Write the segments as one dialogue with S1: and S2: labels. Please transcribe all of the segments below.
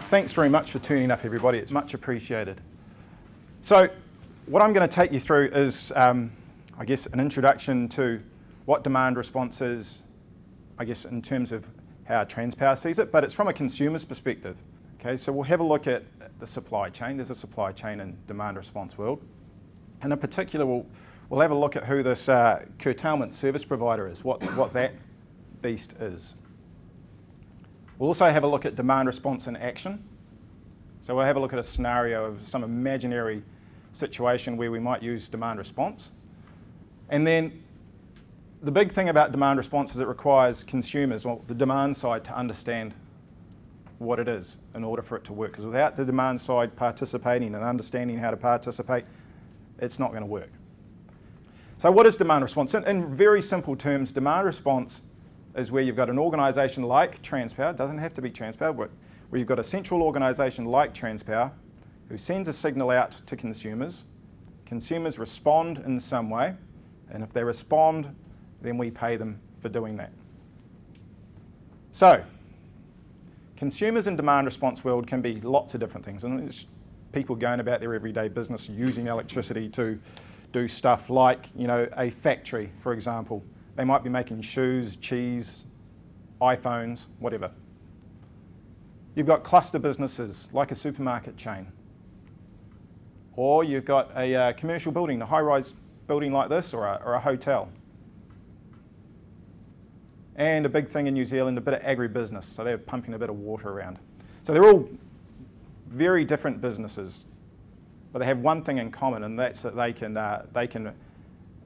S1: Thanks very much for tuning up, everybody. It's much appreciated. So what I'm going to take you through is, I guess, an introduction to what demand response is, I guess, in terms of how Transpower sees it, but it's from a consumer's perspective. Okay, so we'll have a look at the supply chain. There's a supply chain in demand response world. And in particular, we'll have a look at who this curtailment service provider is, what that beast is. We'll also have a look at demand response in action. So we'll have a look at a scenario of some imaginary situation where we might use demand response. And then the big thing about demand response is it requires consumers, or the demand side, to understand what it is in order for it to work. Because without the demand side participating and understanding how to participate, it's not going to work. So what is demand response? In very simple terms, demand response is where you've got an organisation like Transpower, it doesn't have to be Transpower, but where you've got a central organisation like Transpower who sends a signal out to consumers. Consumers respond in some way, and if they respond, then we pay them for doing that. So, consumers in demand response world can be lots of different things, and it's people going about their everyday business using electricity to do stuff like, a factory, for example. They might be making shoes, cheese, iPhones, whatever. You've got cluster businesses like a supermarket chain. Or you've got a commercial building, a high-rise building like this, or a hotel. And a big thing in New Zealand, a bit of agribusiness, so they're pumping a bit of water around. So they're all very different businesses, but they have one thing in common, and that's that they can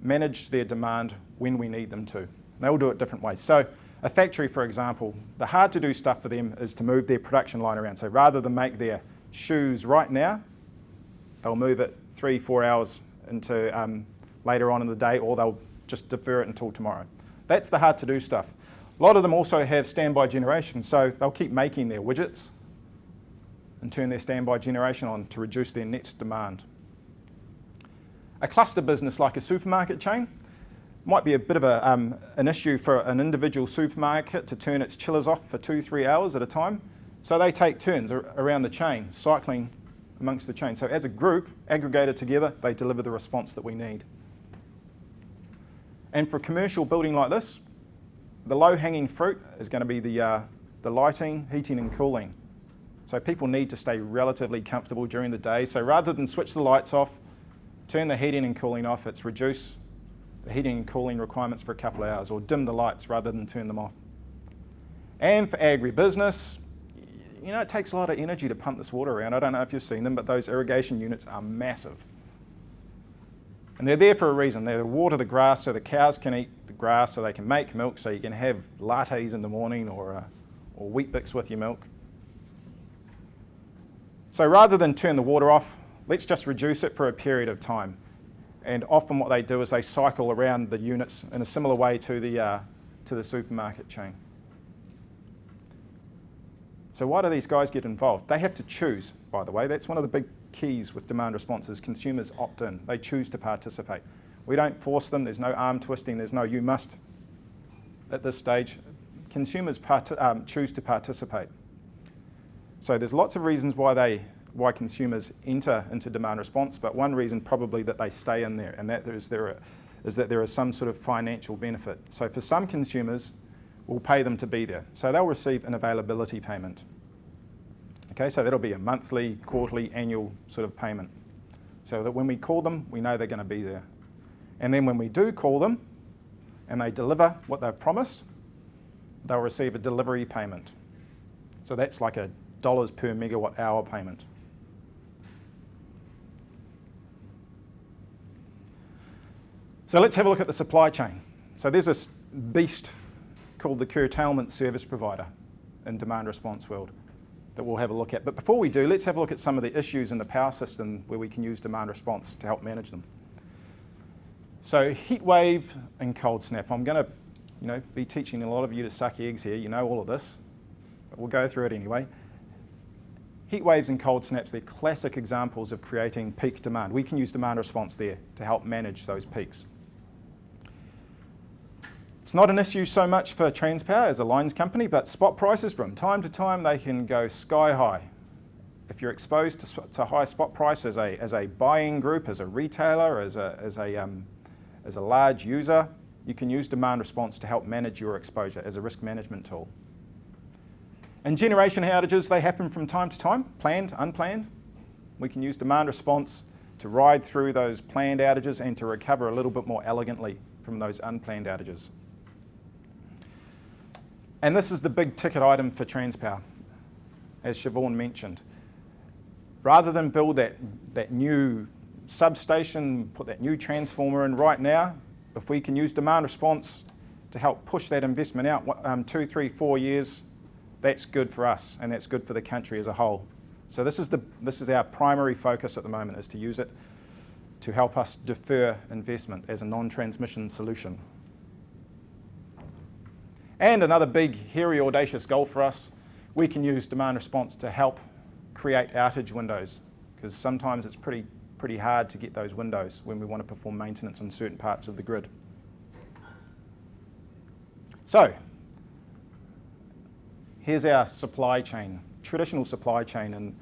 S1: manage their demand when we need them to. And they all do it different ways. So a factory, for example, the hard to do stuff for them is to move their production line around. So rather than make their shoes right now, they'll move it 3-4 hours into later on in the day, or they'll just defer it until tomorrow. That's the hard to do stuff. A lot of them also have standby generation, so they'll keep making their widgets and turn their standby generation on to reduce their net demand. A cluster business like a supermarket chain might be a bit of an issue for an individual supermarket to turn its chillers off for 2-3 hours at a time. So they take turns around the chain, cycling amongst the chain. So as a group, aggregated together, they deliver the response that we need. And for a commercial building like this, the low-hanging fruit is going to be the lighting, heating and cooling. So people need to stay relatively comfortable during the day. So rather than switch the lights off, turn the heating and cooling off, it's reduce the heating and cooling requirements for a couple of hours, or dim the lights rather than turn them off. And for agribusiness, it takes a lot of energy to pump this water around. I don't know if you've seen them, but those irrigation units are massive. And they're there for a reason. They're to water the grass so the cows can eat the grass, so they can make milk, so you can have lattes in the morning or Wheat Bix with your milk. So rather than turn the water off, let's just reduce it for a period of time. And often what they do is they cycle around the units in a similar way to the supermarket chain. So why do these guys get involved? They have to choose, by the way. That's one of the big keys with demand responses. Consumers opt in. They choose to participate. We don't force them. There's no arm twisting. There's no you must at this stage. Consumers choose to participate. So there's lots of reasons why consumers enter into demand response, but one reason probably that they stay in there, and that is that there is some sort of financial benefit. So for some consumers, we'll pay them to be there. So they'll receive an availability payment. Okay, so that'll be a monthly, quarterly, annual sort of payment. So that when we call them, we know they're going to be there. And then when we do call them, and they deliver what they've promised, they'll receive a delivery payment. So that's like a dollars per megawatt hour payment. So let's have a look at the supply chain. So there's this beast called the curtailment service provider in demand response world that we'll have a look at. But before we do, let's have a look at some of the issues in the power system where we can use demand response to help manage them. So heat wave and cold snap. I'm going to be teaching a lot of you to suck eggs here. You know all of this, but we'll go through it anyway. Heat waves and cold snaps, they're classic examples of creating peak demand. We can use demand response there to help manage those peaks. It's not an issue so much for Transpower as a lines company, but spot prices from time to time, they can go sky high. if you're exposed to high spot price as a buying group, as a retailer, as a large user, you can use demand response to help manage your exposure as a risk management tool. And generation outages, they happen from time to time, planned, unplanned. We can use demand response to ride through those planned outages and to recover a little bit more elegantly from those unplanned outages. And this is the big ticket item for Transpower, as Siobhan mentioned. Rather than build that new substation, put that new transformer in right now, if we can use demand response to help push that investment out 2, 3, 4 years, that's good for us and that's good for the country as a whole. So this is our primary focus at the moment, is to use it to help us defer investment as a non-transmission solution. And another big, hairy, audacious goal for us, we can use demand response to help create outage windows, because sometimes it's pretty hard to get those windows when we want to perform maintenance on certain parts of the grid. So, here's our supply chain, traditional supply chain in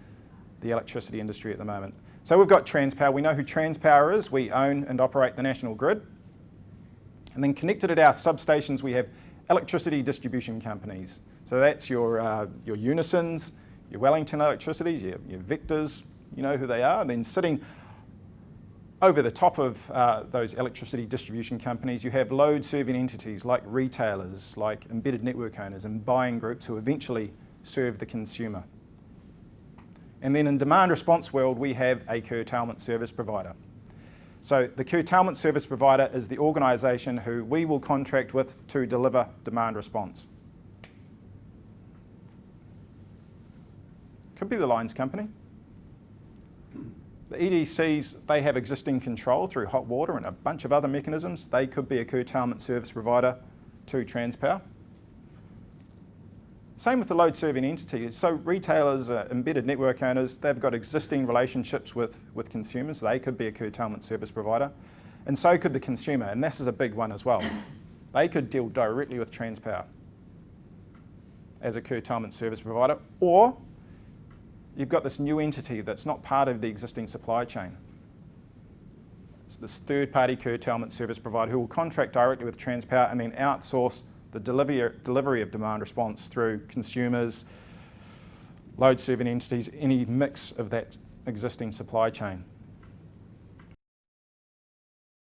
S1: the electricity industry at the moment. So we've got Transpower. We know who Transpower is. We own and operate the national grid. And then connected at our substations, we have electricity distribution companies. So that's your Unisons, your Wellington Electricities, your Victors, you know who they are. And then sitting over the top of those electricity distribution companies, you have load serving entities like retailers, like embedded network owners and buying groups who eventually serve the consumer. And then in demand response world, we have a curtailment service provider. So the curtailment service provider is the organisation who we will contract with to deliver demand response. Could be the lines company. The EDCs, they have existing control through hot water and a bunch of other mechanisms. They could be a curtailment service provider to Transpower. Same with the load serving entities. So retailers, embedded network owners, they've got existing relationships with consumers. They could be a curtailment service provider. And so could the consumer, and this is a big one as well. They could deal directly with Transpower as a curtailment service provider, or you've got this new entity that's not part of the existing supply chain. It's this third-party curtailment service provider who will contract directly with Transpower and then outsource the delivery of demand response through consumers, load serving entities, any mix of that existing supply chain.